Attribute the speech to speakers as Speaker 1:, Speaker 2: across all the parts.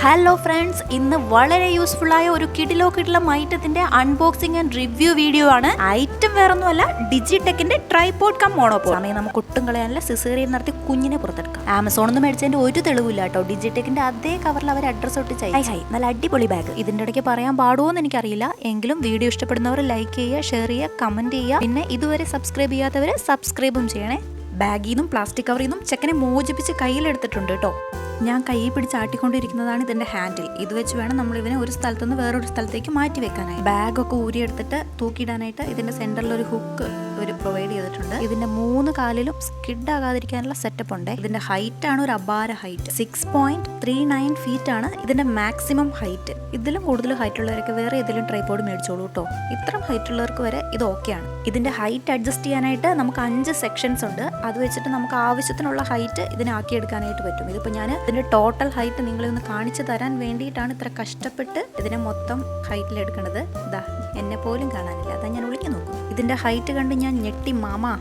Speaker 1: Hello friends, ഇന്ന് വളരെ useful ആയ ഒരു കിടിലം ഐറ്റത്തിന്റെ അൺബോക്സിംഗ് ആൻഡ് റിവ്യൂ വീഡിയോ ആണ്. ഐറ്റം വേറൊന്നുമല്ല, ഡിജിടെക്കിന്റെ ട്രൈപോഡ് കം മോണോപോഡ്. സമയം നമുക്ക് ഒട്ടും കളയാനല്ല, സിസേറിയൻ നടത്തി കുഞ്ഞിനെ പുറത്തെടുക്കാം. ആമസോണിൽ നിന്ന് മേടിച്ചതിന്റെ ഒരു തെളിവില്ല കേട്ടോ. ഡിജിടെക്കിന്റെ അതേ കവറിൽ അവർ അഡ്രസ് ഒട്ടിച്ച് ഹൈ നല്ല അടിപൊളി ബാഗ്. ഇതിന്റെ ഇടയ്ക്ക് പറയാൻ പാടുമോ എന്ന് എനിക്കറിയില്ല, എങ്കിലും വീഡിയോ ഇഷ്ടപ്പെടുന്നവർ ലൈക്ക് ചെയ്യുക, ഷെയർ ചെയ്യുക, കമന്റ് ചെയ്യുക. പിന്നെ ഇതുവരെ സബ്സ്ക്രൈബ് ചെയ്യാത്തവർ സബ്സ്ക്രൈബും ചെയ്യണേ. ബാഗിൽ നിന്നും പ്ലാസ്റ്റിക് കവറിൽ നിന്നും ചെക്കനെ മോചിപ്പിച്ച് കയ്യിലെടുത്തിട്ടുണ്ട് കേട്ടോ. ഞാൻ കയ്യിൽ പിടിച്ച് ആട്ടിക്കൊണ്ടിരിക്കുന്നതാണ് ഇതിന്റെ ഹാൻഡിൽ. ഇത് വെച്ച് വേണം നമ്മൾ ഇവനെ ഒരു സ്ഥലത്തുനിന്ന് വേറൊരു സ്ഥലത്തേക്ക് മാറ്റി വെക്കാനായി. ബാഗൊക്കെ ഊരിയെടുത്തിട്ട് തൂക്കിയിടാനായിട്ട് ഇതിന്റെ സെന്ററിൽ ഒരു ഹുക്ക് പ്രൊവൈഡ് ചെയ്തിട്ടുണ്ട്. ഇതിന്റെ 3 കാലിലും സ്കിഡ് ആകാതിരിക്കാനുള്ള സെറ്റപ്പ് ഉണ്ട്. ഇതിന്റെ ഹൈറ്റ് ആണ് ഒരു അപാര ഹൈറ്റ്. 6.39 ഫീറ്റ് ആണ് ഇതിന്റെ മാക്സിമം ഹൈറ്റ്. ഇതിലും കൂടുതൽ ഹൈറ്റ് ഉള്ളവരൊക്കെ വേറെ ഏതെങ്കിലും ട്രൈപോഡ് മേടിച്ചോളൂ കേട്ടോ. ഇത്രയും ഹൈറ്റ് ഉള്ളവർക്ക് വരെ ഇത് ഓക്കെയാണ്. ഇതിന്റെ ഹൈറ്റ് അഡ്ജസ്റ്റ് ചെയ്യാനായിട്ട് നമുക്ക് 5 സെക്ഷൻസ് ഉണ്ട്. അത് വെച്ചിട്ട് നമുക്ക് ആവശ്യത്തിനുള്ള ഹൈറ്റ് ഇതിനാക്കിയെടുക്കാനായിട്ട് പറ്റും. ഇതിപ്പോൾ ഞാൻ ഇതിന്റെ ടോട്ടൽ ഹൈറ്റ് നിങ്ങളെ ഒന്ന് കാണിച്ചു തരാൻ വേണ്ടിയിട്ടാണ് ഇത്ര കഷ്ടപ്പെട്ട് ഇതിനെ മൊത്തം ഹൈറ്റിൽ എടുക്കുന്നത്. ഇതാ എന്നെ പോലും കാണാനില്ല, അതാ ഞാൻ വിളിച്ചു നോക്കും. ഇതിന്റെ ഹൈറ്റ് കണ്ട് ഞാൻ ഞെട്ടി.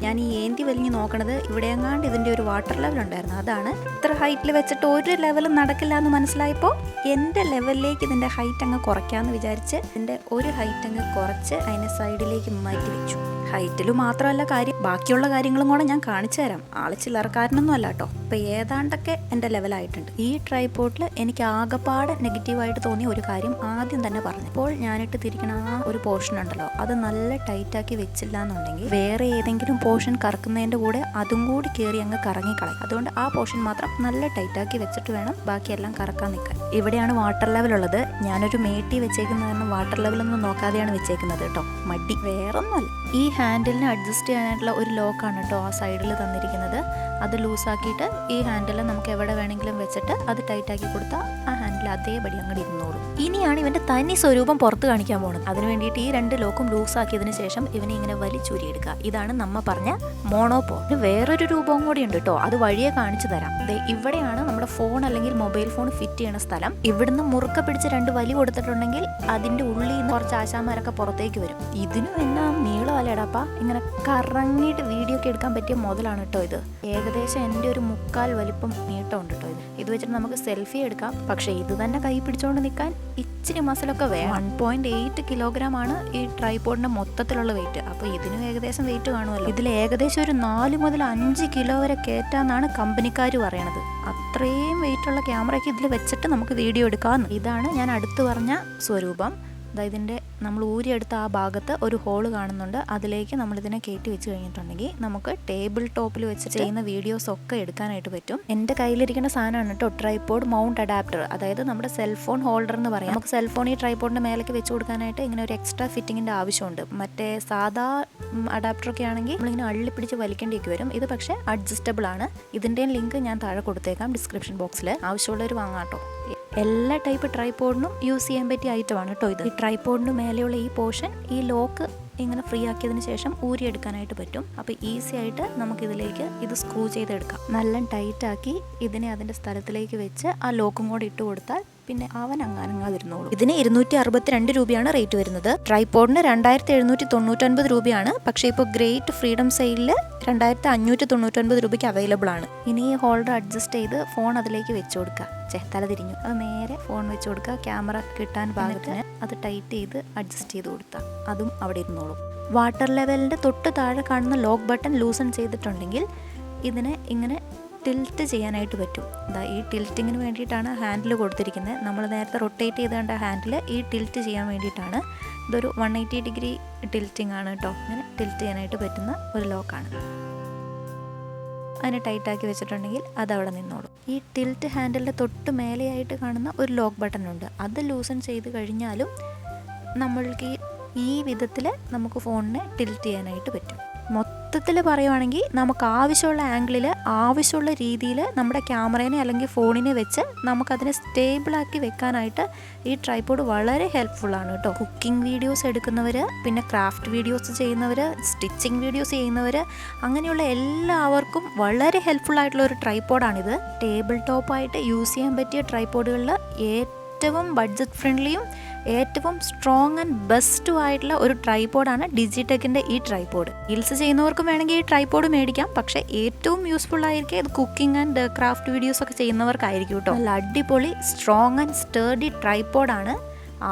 Speaker 1: ഞാൻ ഈ ഏന്തി വലിഞ്ഞ് നോക്കണത് ഇവിടെയെങ്ങാണ്ട് ഇതിന്റെ ഒരു വാട്ടർ ലെവൽ ഉണ്ടായിരുന്നു. അതാണ് ഇത്ര ഹൈറ്റിൽ വെച്ചിട്ട് ഒരു ലെവലും നടക്കില്ല എന്ന് മനസ്സിലായപ്പോൾ എന്റെ ലെവലിലേക്ക് ഇതിന്റെ ഹൈറ്റ് അങ്ങ് കുറയ്ക്കാന്ന് വിചാരിച്ച് ഇതിന്റെ ഒരു ഹൈറ്റ് അങ്ങ് കുറച്ച് അതിനെ സൈഡിലേക്ക് മാറ്റി വെച്ചു. ഹൈറ്റിൽ മാത്രമല്ല കാര്യം, ബാക്കിയുള്ള കാര്യങ്ങളും കൂടെ ഞാൻ കാണിച്ചു തരാം. ആള് ചില്ലറക്കാരനൊന്നും അല്ല കേട്ടോ. ഇപ്പൊ ഏതാണ്ടൊക്കെ എന്റെ ലെവലായിട്ടുണ്ട്. ഈ ട്രൈപോഡിൽ എനിക്ക് ആകെപ്പാടെ നെഗറ്റീവായിട്ട് തോന്നിയ ഒരു കാര്യം ആദ്യം തന്നെ പറഞ്ഞു. ഇപ്പോൾ ഞാനിട്ട് തിരിക്കണ ആ ഒരു പോർഷൻ ഉണ്ടല്ലോ, അത് നല്ല ടൈറ്റാക്കി വെച്ചില്ല എന്നുണ്ടെങ്കിൽ വേറെ ഏതെങ്കിലും പോർഷൻ കറക്കുന്നതിന്റെ കൂടെ അതും കൂടി കയറി അങ്ങ് കറങ്ങിക്കളയും. അതുകൊണ്ട് ആ പോർഷൻ മാത്രം നല്ല ടൈറ്റാക്കി വെച്ചിട്ട് വേണം ബാക്കിയെല്ലാം കറക്കാൻ നിൽക്കാൻ. ഇവിടെയാണ് വാട്ടർ ലെവൽ ഉള്ളത്. ഞാനൊരു മേട്ടി വെച്ചേക്കുന്ന കാരണം വാട്ടർ ലെവലൊന്നും നോക്കാതെയാണ് വെച്ചേക്കുന്നത് കേട്ടോ. മടി വേറൊന്നുമല്ല. ഈ ഹാൻഡിലിനെ അഡ്ജസ്റ്റ് ചെയ്യാനായിട്ടുള്ള ഒരു ലോക്കാണ് കേട്ടോ ആ സൈഡിൽ തന്നിരിക്കുന്നത്. അത് ലൂസാക്കിയിട്ട് ഈ ഹാൻഡിൽ നമുക്ക് എവിടെ വേണമെങ്കിലും വെച്ചിട്ട് അത് ടൈറ്റാക്കി കൊടുത്താൽ ആ ഹാൻഡിൽ അതേപടി അങ്ങോട്ട് ഇരുന്നോളും. ഇനിയാണ് ഇവന്റെ തനി സ്വരൂപം പുറത്ത് കാണിക്കാൻ പോകുന്നത്. അതിന് വേണ്ടിയിട്ട് ഈ 2 ലോക്കും ലൂസാക്കിയതിന് ശേഷം ഇവനെ ഇങ്ങനെ വലിച്ചൂരിയെടുക്കുക. ഇതാണ് നമ്മ പറഞ്ഞ മോണോപോഡ്. വേറൊരു രൂപവും കൂടി ഉണ്ട് കേട്ടോ, അത് വഴിയെ കാണിച്ചു തരാം. ഇവിടെയാണ് നമ്മുടെ ഫോൺ അല്ലെങ്കിൽ മൊബൈൽ ഫോൺ ഫിറ്റ് ചെയ്യണ സ്ഥലം. ഇവിടുന്ന് മുറുക്ക പിടിച്ച് 2 വലി കൊടുത്തിട്ടുണ്ടെങ്കിൽ അതിന്റെ ഉള്ളിൽ നിന്ന് കുറച്ച് ആശാന്മാരൊക്കെ പുറത്തേക്ക് വരും. ഇതിനും എന്നാ നീളമല്ലേടാപ്പാ, ഇങ്ങനെ കറങ്ങിയിട്ട് വീഡിയോ ഒക്കെ എടുക്കാൻ പറ്റിയ മുതലാണ് കേട്ടോ ഇത്. ഏകദേശം എൻ്റെ ഒരു 3/4 വലിപ്പം നീട്ടമുണ്ട് കേട്ടോ ഇത് വെച്ചിട്ട് നമുക്ക് സെൽഫി എടുക്കാം. പക്ഷെ ഇത് തന്നെ കൈ പിടിച്ചോണ്ട് നിൽക്കാൻ ഇച്ചിരി മസിലൊക്കെ വേണം. 1.8 കിലോഗ്രാം ആണ് ഈ ട്രൈപോഡിന്റെ മൊത്തത്തിലുള്ള വെയിറ്റ്. അപ്പോൾ ഇതിനും ഏകദേശം വെയിറ്റ് കാണുമല്ലോ. ഇതിൽ ഏകദേശം ഒരു 4 മുതൽ 5 കിലോ വരെ കയറ്റാന്നാണ് കമ്പനിക്കാർ പറയണത്. അത്രയും വെയിറ്റുള്ള ക്യാമറയ്ക്ക് ഇതിൽ വെച്ചിട്ട് നമുക്ക് വീഡിയോ എടുക്കാം. ഇതാണ് ഞാൻ അടുത്ത് പറഞ്ഞ സ്വരൂപം. ഇതിൻ്റെ നമ്മൾ ഊരിയെടുത്ത ആ ഭാഗത്ത് ഒരു ഹോള് കാണുന്നുണ്ട്. അതിലേക്ക് നമ്മളിതിനെ കയറ്റി വെച്ച് കഴിഞ്ഞിട്ടുണ്ടെങ്കിൽ നമുക്ക് ടേബിൾ ടോപ്പിൽ വെച്ച് ചെയ്യുന്ന വീഡിയോസ് ഒക്കെ എടുക്കാനായിട്ട് പറ്റും. എൻ്റെ കയ്യിലിരിക്കുന്ന സാധനമാണ് കേട്ടോ ട്രൈപോഡ് മൗണ്ട് അഡാപ്റ്റർ. അതായത് നമ്മുടെ സെൽഫോൺ ഹോൾഡർ എന്ന് പറയാം. നമുക്ക് സെൽഫോൺ ഈ ട്രൈപോഡിൻ്റെ മേലേക്ക് വെച്ച് കൊടുക്കാനായിട്ട് ഇങ്ങനെ ഒരു എക്സ്ട്രാ ഫിറ്റിങ്ങിൻ്റെ ആവശ്യമുണ്ട്. മറ്റേ സാധാ അഡാപ്റ്ററൊക്കെ ആണെങ്കിൽ നമ്മളിങ്ങനെ അള്ളിപ്പിടിച്ച് വലിക്കേണ്ടിയൊക്കെ വരും. ഇത് പക്ഷേ അഡ്ജസ്റ്റബിൾ ആണ്. ഇതിൻ്റെയും ലിങ്ക് ഞാൻ താഴെ കൊടുത്തേക്കാം ഡിസ്ക്രിപ്ഷൻ ബോക്സിൽ. ആവശ്യമുള്ളവർ വാങ്ങാം കേട്ടോ. എല്ലാ ടൈപ്പ് ട്രൈപോഡിനും യൂസ് ചെയ്യാൻ പറ്റിയ ഐറ്റമാണ് കേട്ടോ ഇത്. ഈ ട്രൈപോഡിന് മേലെയുള്ള ഈ പോർഷൻ, ഈ ലോക്ക് ഇങ്ങനെ ഫ്രീ ആക്കിയതിന് ശേഷം ഊരിയെടുക്കാനായിട്ട് പറ്റും. അപ്പോൾ ഈസി ആയിട്ട് നമുക്കിതിലേക്ക് ഇത് സ്ക്രൂ ചെയ്തെടുക്കാം. നല്ല ടൈറ്റാക്കി ഇതിനെ അതിൻ്റെ സ്ഥലത്തിലേക്ക് വെച്ച് ആ ലോക്കും കൂടെ ഇട്ട് കൊടുത്താൽ പിന്നെ അവൻ അങ്ങാനങ്ങാതിരുന്നോളൂ. ഇതിന് 262 രൂപയാണ് റേറ്റ് വരുന്നത്. ട്രൈപോഡിന് 2799 രൂപയാണ്. പക്ഷേ ഇപ്പോൾ ഗ്രേറ്റ് ഫ്രീഡം സെയിലിൽ 2599 രൂപയ്ക്ക് അവൈലബിൾ ആണ്. ഇനി ഈ ഹോൾഡർ അഡ്ജസ്റ്റ് ചെയ്ത് ഫോൺ അതിലേക്ക് വെച്ച് കൊടുക്കുക. തല തിരിഞ്ഞു, അത് നേരെ ഫോൺ വെച്ച് കൊടുക്കുക. ക്യാമറ കിട്ടാൻ പാകത്തിന് അത് ടൈറ്റ് ചെയ്ത് അഡ്ജസ്റ്റ് ചെയ്ത് കൊടുത്താൽ അതും അവിടെ ഇരുന്നോളും. വാട്ടർ ലെവലിൻ്റെ തൊട്ട് താഴെ കാണുന്ന ലോക്ക് ബട്ടൺ ലൂസൺ ചെയ്തിട്ടുണ്ടെങ്കിൽ ഇതിനെ ഇങ്ങനെ ടിൽറ്റ് ചെയ്യാനായിട്ട് പറ്റും. ഈ ടിൽറ്റിങ്ങിന് വേണ്ടിയിട്ടാണ് ഹാൻഡിൽ കൊടുത്തിരിക്കുന്നത്. നമ്മൾ നേരത്തെ റൊട്ടേറ്റ് ചെയ്ത് കണ്ട ഹാൻഡിൽ ഈ ടിൽറ്റ് ചെയ്യാൻ വേണ്ടിയിട്ടാണ്. ഇതൊരു 180 ഡിഗ്രി ടിൽറ്റിംഗ് ആണ് കേട്ടോ. ഇങ്ങനെ ടിൽറ്റ് ചെയ്യാനായിട്ട് പറ്റുന്ന ഒരു ലോക്കാണ്. അതിനെ ടൈറ്റാക്കി വെച്ചിട്ടുണ്ടെങ്കിൽ അതവിടെ നിന്നോളും. ഈ ടിൽറ്റ് ഹാൻഡിലിൻ്റെ തൊട്ട് മേലെയായിട്ട് കാണുന്ന ഒരു ലോക്ക് ബട്ടൺ ഉണ്ട്. അത് ലൂസൺ ചെയ്ത് കഴിഞ്ഞാലും നമ്മൾക്ക് ഈ വിധത്തിൽ നമുക്ക് ഫോണിനെ ടിൽറ്റ് ചെയ്യാനായിട്ട് പറ്റും. മൊത്തത്തിൽ പറയുവാണെങ്കിൽ നമുക്ക് ആവശ്യമുള്ള ആംഗിളിൽ ആവശ്യമുള്ള രീതിയിൽ നമ്മുടെ ക്യാമറേനെ അല്ലെങ്കിൽ ഫോണിനെ വെച്ച് നമുക്കതിനെ സ്റ്റേബിളാക്കി വെക്കാനായിട്ട് ഈ ട്രൈപോഡ് വളരെ ഹെൽപ്ഫുള്ളാണ് കേട്ടോ. കുക്കിംഗ് വീഡിയോസ് എടുക്കുന്നവർ, പിന്നെ ക്രാഫ്റ്റ് വീഡിയോസ് ചെയ്യുന്നവർ, സ്റ്റിച്ചിങ് വീഡിയോസ് ചെയ്യുന്നവർ, അങ്ങനെയുള്ള എല്ലാവർക്കും വളരെ ഹെൽപ്ഫുൾ ആയിട്ടുള്ള ഒരു ട്രൈപോഡാണിത്. ടേബിൾ ടോപ്പായിട്ട് യൂസ് ചെയ്യാൻ പറ്റിയ ട്രൈപോഡുകളിൽ ഏറ്റവും ബഡ്ജറ്റ് ഫ്രണ്ട്ലിയും ഏറ്റവും സ്ട്രോങ് ആൻഡ് ബെസ്റ്റും ആയിട്ടുള്ള ഒരു ട്രൈപോഡാണ് ഡിജിടെക്കിൻ്റെ ഈ ട്രൈപോഡ്. റീൽസ് ചെയ്യുന്നവർക്കും വേണമെങ്കിൽ ഈ ട്രൈപോഡ് മേടിക്കാം. പക്ഷേ ഏറ്റവും യൂസ്ഫുൾ ആയിരിക്കും ഇത് കുക്കിംഗ് ആൻഡ് ക്രാഫ്റ്റ് വീഡിയോസ് ഒക്കെ ചെയ്യുന്നവർക്കായിരിക്കും കേട്ടോ. നല്ല അടിപൊളി സ്ട്രോങ് ആൻഡ് സ്റ്റേർഡി ട്രൈപോഡാണ്.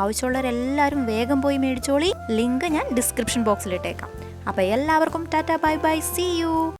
Speaker 1: ആവശ്യമുള്ളവരെല്ലാവരും വേഗം പോയി മേടിച്ചോളി. ലിങ്ക് ഞാൻ ഡിസ്ക്രിപ്ഷൻ ബോക്സിൽ ഇട്ടേക്കാം. അപ്പോൾ എല്ലാവർക്കും tata bye bye, see U.